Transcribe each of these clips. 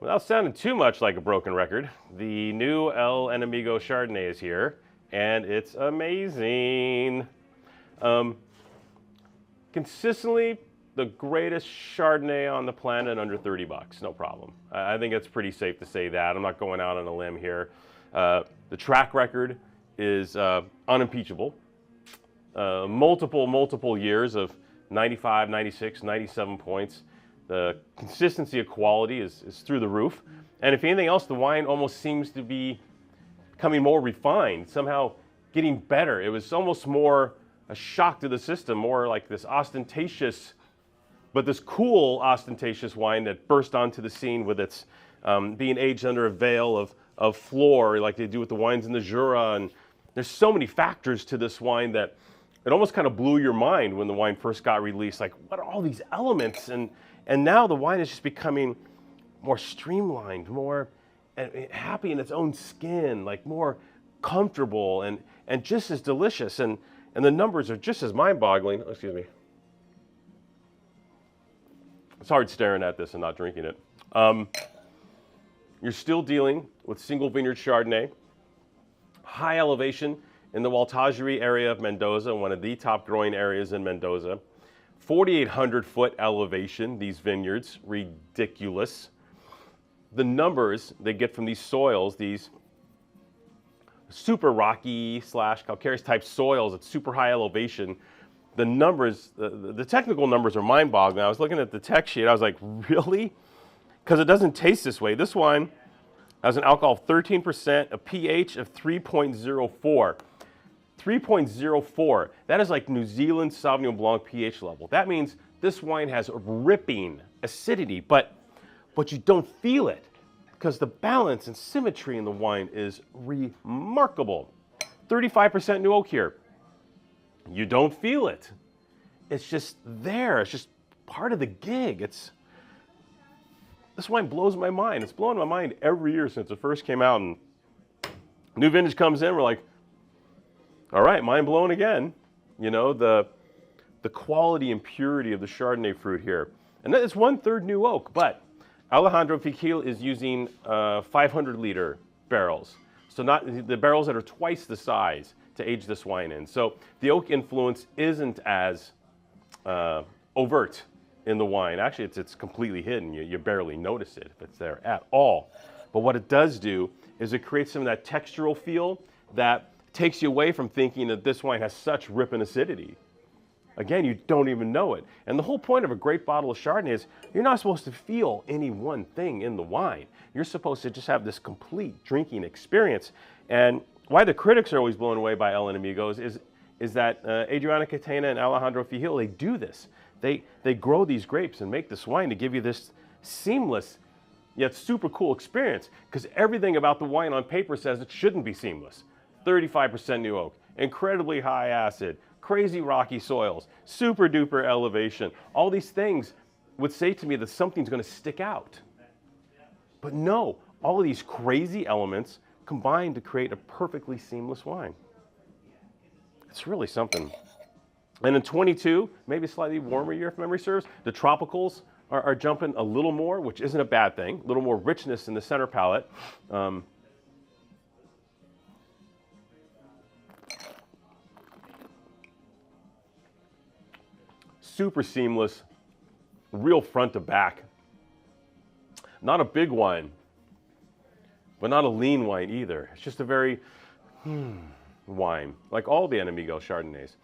Without sounding too much like a broken record, the new El Enemigo Chardonnay is here, and it's amazing. Consistently, the greatest Chardonnay on the planet under 30 bucks, no problem. I think it's pretty safe to say that. I'm not going out on a limb here. The track record is unimpeachable. Multiple years of 95, 96, 97 points. The consistency of quality is through the roof. And if anything else, the wine almost seems to be becoming more refined, somehow getting better. It was almost more a shock to the system, more like this ostentatious, but this cool ostentatious wine that burst onto the scene with its being aged under a veil of flor, like they do with the wines in the Jura. And there's so many factors to this wine that it almost kind of blew your mind when the wine first got released. Like, what are all these elements? And now the wine is just becoming more streamlined, more happy in its own skin, like more comfortable and just as delicious. And the numbers are just as mind-boggling. Excuse me. It's hard staring at this and not drinking it. You're still dealing with single vineyard Chardonnay, high elevation in the Waltagerie area of Mendoza, one of the top growing areas in Mendoza. 4,800 foot elevation, these vineyards, ridiculous. The numbers they get from these soils, these super rocky / calcareous type soils at super high elevation, the numbers, the technical numbers are mind-boggling. I was looking at the tech sheet, I was like, really? Because it doesn't taste this way. This wine has an alcohol of 13%, a pH of 3.04. 3.04, that is like New Zealand Sauvignon Blanc pH level. That means this wine has ripping acidity, but you don't feel it because the balance and symmetry in the wine is remarkable. 35% new oak here. You don't feel it. It's just there. It's just part of the gig. This wine blows my mind. It's blown my mind every year since it first came out. And new vintage comes in, we're like, all right, mind blown again. You know, the quality and purity of the Chardonnay fruit here. And that is 1/3 new oak, but Alejandro Fiquil is using 500 liter barrels. So not the barrels that are twice the size to age this wine in. So the oak influence isn't as overt in the wine. Actually, it's completely hidden. You barely notice it if it's there at all. But what it does do is it creates some of that textural feel that takes you away from thinking that this wine has such rip and acidity. Again, you don't even know it. And the whole point of a great bottle of Chardonnay is you're not supposed to feel any one thing in the wine. You're supposed to just have this complete drinking experience. And why the critics are always blown away by El Enemigos is that Adriana Catena and Alejandro Fiquil, they do this. They grow these grapes and make this wine to give you this seamless yet super cool experience, because everything about the wine on paper says it shouldn't be seamless. 35% new oak, incredibly high acid, crazy rocky soils, super duper elevation. All these things would say to me that something's going to stick out. But no, all of these crazy elements combine to create a perfectly seamless wine. It's really something. And in 22, maybe a slightly warmer year if memory serves, the tropicals are jumping a little more, which isn't a bad thing. A little more richness in the center palate. Super seamless, real front to back. Not a big wine, but not a lean wine either. It's just a very wine, like all the Enemigo Chardonnays.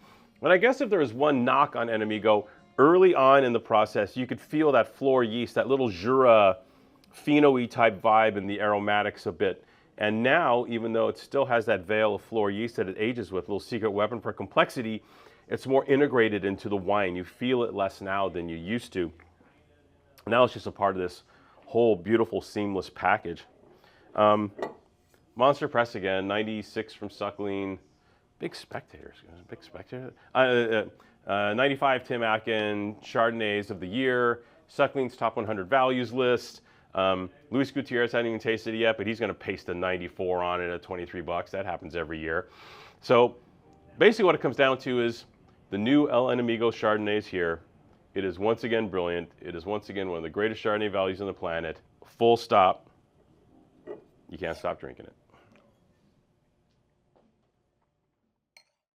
And I guess if there was one knock on Enemigo, early on in the process, you could feel that flor yeast, that little Jura Fino-y type vibe in the aromatics a bit. And now, even though it still has that veil of flor yeast that it ages with, a little secret weapon for complexity, it's more integrated into the wine. You feel it less now than you used to. Now it's just a part of this whole beautiful, seamless package. Monster Press again, 96 from Suckling. Big spectators, big spectator. 95 Tim Atkin, Chardonnays of the year, Suckling's top 100 values list. Luis Gutierrez hasn't even tasted it yet, but he's going to paste a 94 on it at 23 bucks. That happens every year. So basically what it comes down to is the new El Enemigo Chardonnay is here. It is once again brilliant. It is once again one of the greatest Chardonnay values on the planet. full stop. You can't stop drinking it.